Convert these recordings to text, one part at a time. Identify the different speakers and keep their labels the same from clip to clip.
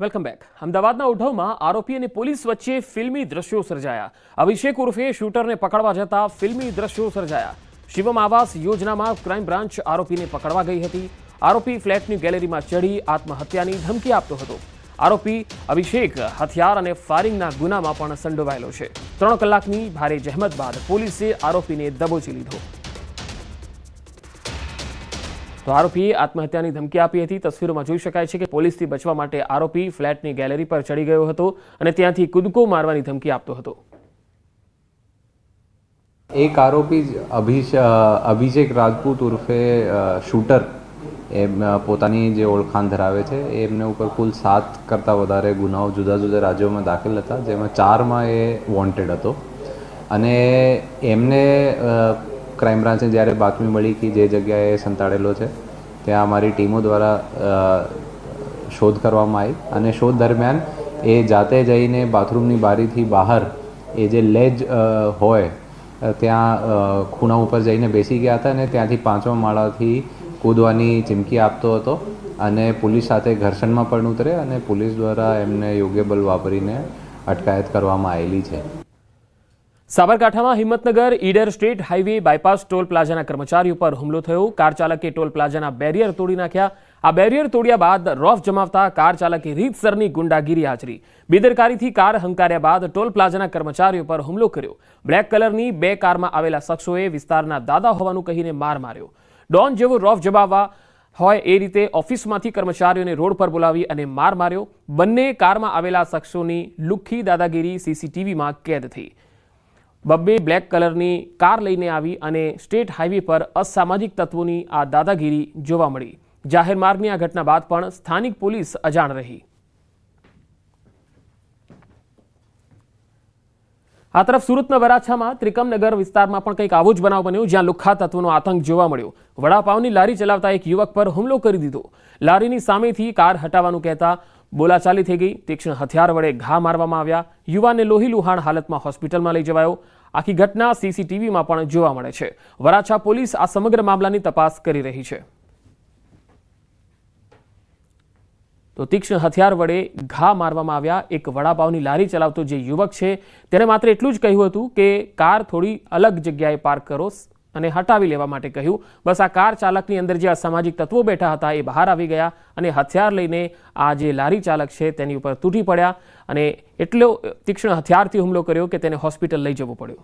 Speaker 1: Welcome back. અમદાવાદના ઉઢવમાં આરોપી અને પોલીસ વચ્ચે ફિલ્મી દ્રશ્યો સર્જાયા. અભિષેક ઉર્ફે શૂટરને પકડવા જતા ફિલ્મી દ્રશ્યો સર્જાયા. શિવમ આવાસ યોજનામાં ક્રાઇમ બ્રાન્ચ આરોપીને પકડવા ગઈ હતી. આરોપી ફ્લેટની ગેલેરીમાં ચડી આત્મહત્યાની ધમકી આપતો હતો. આરોપી અભિષેક હથિયાર અને ફાયરિંગના ગુનામાં પણ સંડોવાયેલો છે. 3 કલાકની ભારે જહેમત બાદ પોલીસે આરોપીને દબોચી લીધો. તો આરોપીએ આત્મહત્યાની ધમકી આપી હતી. તસવીરોમાં જોઈ શકાય છે કે પોલીસથી બચવા માટે આરોપી ફ્લેટની ગેલેરી પર ચડી ગયો હતો અને ત્યાંથી કૂદકો મારવાની ધમકી આપતો હતો.
Speaker 2: એક આરોપી અભિષેક રાજપૂત ઉર્ફે શૂટર એ પોતાની જે ઓળખાણ ધરાવે છે એમને ઉપર કુલ 7 કરતાં વધારે ગુનાઓ જુદા જુદા રાજ્યોમાં દાખલ હતા, જેમાં 4માં એ વોન્ટેડ હતો. અને એમને ક્રાઇમ બ્રાન્ચને જ્યારે બાતમી મળી કે જે જગ્યાએ સંતાડેલો છે ત્યાં અમારી ટીમો દ્વારા શોધ કરવામાં આવી અને શોધ દરમિયાન એ જાતે જઈને બાથરૂમની બારીથી બહાર એ જે લેજ હોય ત્યાં ખૂણા ઉપર જઈને બેસી ગયા હતા અને ત્યાંથી 5મા માળાથી કૂદવાની ચીમકી આપતો હતો અને પોલીસ સાથે ઘર્ષણમાં પણ ઉતરે અને પોલીસ દ્વારા એમને યોગ્ય બળ વાપરીને અટકાયત કરવામાં આવેલી છે.
Speaker 1: સાબરકાંઠામાં Himmatnagar Idar state highway bypass toll પ્લાઝાના કર્મચારીઓ પર હુમલો થયો. કાર ચાલકે ટોલ પ્લાઝાના બેરિયર તોડી નાખ્યા. આ બેરિયર તોડ્યા બાદ રોફ જમાવતા કાર ચાલકે રીતસરની ગુંડાગીરી આચરી. બેદરકારીથી કાર હંકાર્યા બાદ ટોલ પ્લાઝાના કર્મચારીઓ પર હુમલો કર્યો. બ્લેક કલરની 2 કારમાં આવેલા શખ્સોએ વિસ્તારના દાદા હોવાનું કહીને માર માર્યો. ડોન જેવો રોફ જમાવવા હોય એ રીતે ઓફિસમાંથી કર્મચારીઓને રોડ પર બોલાવી અને માર માર્યો. બંને કારમાં આવેલા શખ્સોની લુખ્ખી દાદાગીરી સીસીટીવીમાં કેદ થઈ. બબ્બે બ્લેક કલરની કાર લઈને આવી અને સ્ટેટ હાઈવે પર અસામાજિક તત્વોની આ દાદાગીરી જોવા મળી. જાહેર માર્ગની આ ઘટના બાદ પણ સ્થાનિક પોલીસ અજાણ રહી. આ તરફ સુરતના વરાછામાં ત્રિકમનગર વિસ્તારમાં પણ કંઈક આવો જ બનાવ બન્યો, જ્યાં લુખ્ખા તત્વોનો આતંક જોવા મળ્યો. વડાપાવની લારી ચલાવતા એક યુવક પર હુમલો કરી દીધો. લારીની સામેથી કાર હટાવવાનું કહેતા બોલાચાલી થઈ ગઈ. તીક્ષ્ણ હથિયાર વડે ઘા મારવામાં આવ્યા. યુવાનને લોહીલુહાણ હાલતમાં હોસ્પિટલમાં લઈ જવાયો. આખી ઘટના સીસીટીવીમાં પણ જોવા મળે છે. વરાછા પોલીસ આ સમગ્ર મામલાની તપાસ કરી રહી છે. તો તીક્ષ્ણ હથિયાર વડે ઘા મારવામાં આવ્યા. એક વડાપાવની લારી ચલાવતો જે યુવક છે તેને માત્ર એટલું જ કહ્યું હતું કે કાર થોડી અલગ જગ્યાએ પાર્ક કરો અને હટાવી લેવા માટે કહ્યું. બસ આ કાર ચાલકની અંદર જે અસામાજિક તત્વો બેઠા હતા એ બહાર આવી ગયા અને હથિયાર લઈને આ જે લારી ચાલક છે તેની ઉપર તૂટી પડ્યા અને એટલો તીક્ષ્ણ હથિયારથી હુમલો કર્યો કે તેને હોસ્પિટલ લઈ જવું પડ્યું.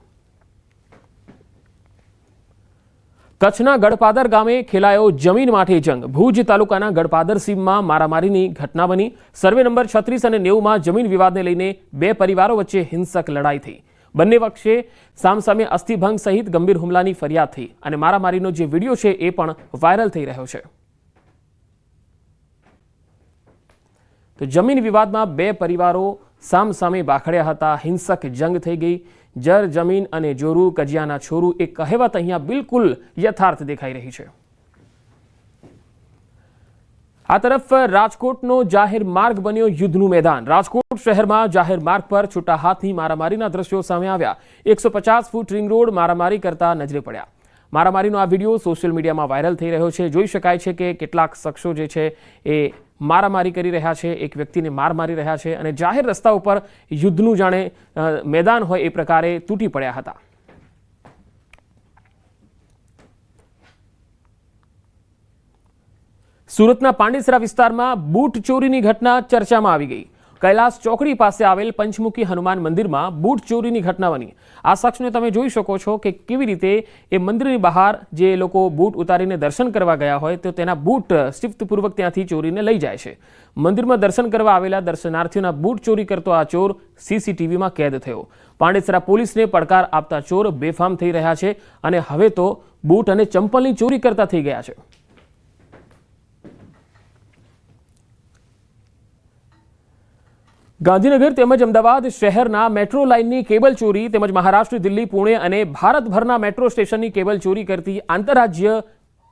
Speaker 1: કચ્છના ગડપાદર ગામે ખેલાયો જમીન માટે જંગ. ભુજ તાલુકાના ગડપાદર સીમમાં મારામારીની ઘટના બની. સર્વે નંબર 36 અને 90માં જમીન વિવાદને લઈને 2 પરિવારો વચ્ચે હિંસક લડાઈ થઈ. બંને પક્ષે સામસામે અસ્થિભંગ સહિત ગંભીર હુમલાની ફરિયાદ થઈ અને મારામારીનો જે વિડીયો છે એ પણ વાયરલ થઈ રહ્યો છે. તો જમીન વિવાદમાં 2 પરિવારો સામસામે બાખડ્યા હતા. હિંસક જંગ થઈ ગઈ. જર જમીન અને જોરું કજિયાના છોરું એ કહેવત અહીંયા બિલકુલ યથાર્થ દેખાઈ રહી છે. આ તરફ રાજકોટનો જાહેર માર્ગ બન્યો યુદ્ધનું મેદાન. રાજકોટ શહેરમાં જાહેર માર્ગ પર છૂટા હાથની મારામારીના દ્રશ્યો સામે આવ્યા. 150 ફૂટ રિંગ રોડ મારામારી કરતા નજરે પડ્યા. મારામારીનો આ વિડીયો સોશિયલ મીડિયામાં વાયરલ થઈ રહ્યો છે. જોઈ શકાય છે કે કેટલાક શખ્સો જે છે એ મારામારી કરી રહ્યા છે, એક વ્યક્તિને માર મારી રહ્યા છે અને જાહેર રસ્તા ઉપર યુદ્ધનું જાણે મેદાન હોય એ પ્રકારે તૂટી પડ્યા હતા. સુરતના પાંડેસરા વિસ્તારમાં બૂટ ચોરીની ઘટના ચર્ચામાં આવી ગઈ. કૈલાસ ચોકડી પાસે આવેલ પંચમુખી હનુમાન મંદિરમાં બૂટ ચોરીની ઘટના બની. આ શખ્સને તમે જોઈ શકો છો કે કેવી રીતે એ મંદિરની બહાર જે લોકો બૂટ ઉતારીને દર્શન કરવા ગયા હોય તો તેના બૂટ શિફ્તપૂર્વક ત્યાંથી ચોરીને લઈ જાય છે. મંદિરમાં દર્શન કરવા આવેલા દર્શનાર્થીઓના બૂટ ચોરી કરતો આ ચોર સીસીટીવીમાં કેદ થયો. પાંડેસરા પોલીસને પડકાર આપતા ચોર બેફામ થઈ રહ્યા છે અને હવે તો બૂટ અને ચંપલની ચોરી કરતા થઈ ગયા છે. ગાંધીનગર તેમજ અમદાવાદ શહેરના મેટ્રો લાઇનની કેબલ ચોરી તેમજ મહારાષ્ટ્ર, દિલ્હી, પુણે અને ભારતભરના મેટ્રો સ્ટેશનની કેબલ ચોરી કરતી આંતરરાજ્ય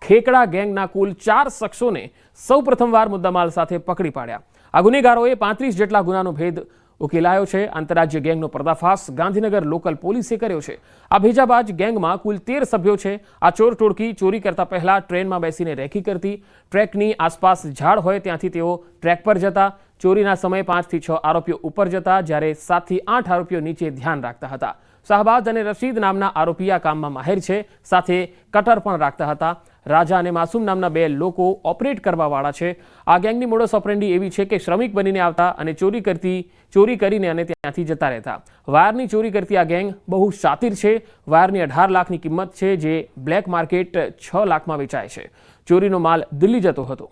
Speaker 1: ખેકડા ગેંગના કુલ 4 શખ્સોને સૌ પ્રથમવાર મુદ્દામાલ સાથે પકડી પાડ્યા. આ ગુનેગારોએ 35 જેટલા ગુનાનો ભેદ ઉકેલાયો છે. આંતરરાજ્ય ગેંગનો પર્દાફાશ ગાંધીનગર લોકલ પોલીસે કર્યો છે. આ ભેજાબાજ ગેંગમાં કુલ 13 સભ્યો છે. આ ચોર ટોળકી ચોરી કરતા પહેલા ટ્રેનમાં બેસીને રેકી કરતી. ટ્રેકની આસપાસ ઝાડ હોય ત્યાંથી તેઓ ટ્રેક પર જતા. ચોરીના સમયે 5 થી 6 આરોપીઓ ઉપર જતા જ્યારે 7 થી 8 આરોપીઓ નીચે ધ્યાન રાખતા હતા. શાહબાજ અને રશીદ નામના આરોપી આ કામમાં માહેર છે, સાથે કટર પણ રાખતા હતા. રાજા અને માસૂમ નામના 2 લોકો ઓપરેટ કરવાવાળા છે. આ ગેંગની મોડસ ઓપરેન્ડી એવી છે કે શ્રમિક બનીને આવતા અને ચોરી કરીને અને ત્યાંથી જતા રહેતા. વાયરની ચોરી કરતી આ ગેંગ બહુ શાતિર છે. વાયરની 18 લાખની કિંમત છે, જે બ્લેક માર્કેટ 6 લાખમાં વેચાય છે. ચોરીનો માલ દિલ્હી જતો હતો.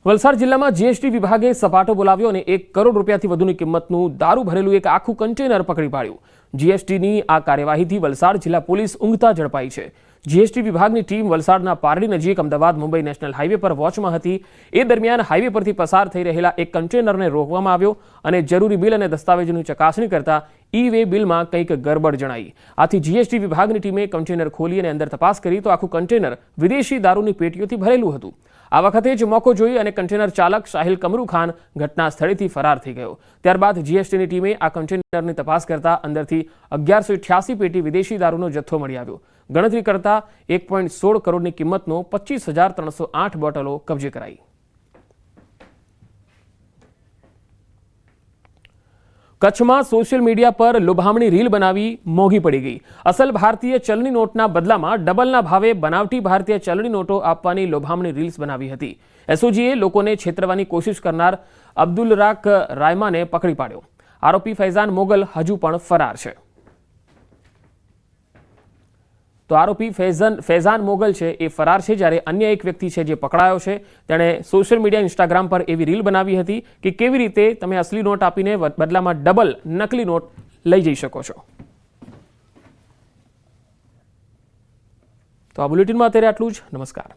Speaker 1: વલસાડ જિલ્લામાં જીએસટી વિભાગે સપાટો બોલાવ્યો અને 1 કરોડ રૂપિયાથી વધુની કિંમતનું દારૂ ભરેલું એક આખું કન્ટેનર પકડી પાડ્યું. જીએસટીની આ કાર્યવાહીથી વલસાડ જિલ્લા પોલીસ ઊંઘતા ઝડપાઈ છે. જીએસટી વિભાગની ટીમ વલસાડના પારડી નજીક અમદાવાદ મુંબઈ નેશનલ હાઈવે પર વોચમાં હતી. એ દરમિયાન હાઈવે પરથી પસાર થઈ રહેલા એક કન્ટેનરને રોકવામાં આવ્યો અને જરૂરી બિલ અને દસ્તાવેજોની ચકાસણી કરતા ઈ-વે બિલમાં કંઈક ગરબડ જણાઈ. આથી જીએસટી વિભાગની ટીમે કન્ટેનર ખોલી અને અંદર તપાસ કરી તો આખું કન્ટેનર વિદેશી દારૂની પેટીઓથી ભરેલું હતું. આ વખતે જ મોકો જોઈ અને કન્ટેનર ચાલક સાહિલ કમરૂ ખાન ઘટના સ્થળેથી ફરાર થઈ ગયો. ત્યારબાદ જીએસટીની ટીમે આ કન્ટેનરની તપાસ કરતા અંદરથી 1188 પેટી વિદેશી દારૂનો જથ્થો મળી આવ્યો. ગણતરી કરતા 1.16 કરોડની કિંમતનો 25,308 બોટલો કબજે કરાઈ. કચ્છમાં સોશિયલ મીડિયા પર લોભામણી રીલ બનાવી મોંઘી પડી ગઈ. અસલ ભારતીય ચલણી નોટના બદલામાં ડબલના ભાવે બનાવટી ભારતીય ચલણી નોટો આપવાની લોભામણી રીલ્સ બનાવી હતી. એસઓજીએ લોકોને છેતરવાની કોશિશ કરનાર અબ્દુલરાક રાયમાને પકડી પાડ્યો. આરોપી ફૈઝાન મોગલ હજુ પણ ફરાર છે. તો આરોપી ફૈઝાન મોગલ છે એ ફરાર છે, જ્યારે અન્ય એક વ્યક્તિ છે જે પકડાયો છે. તેણે સોશિયલ મીડિયા ઇન્સ્ટાગ્રામ પર એવી રીલ બનાવી હતી કે કેવી રીતે તમે અસલી નોટ આપીને બદલામાં ડબલ નકલી નોટ લઈ જઈ શકો છો. તો આ બુલેટિનમાં અત્યારે આટલું જ. નમસ્કાર.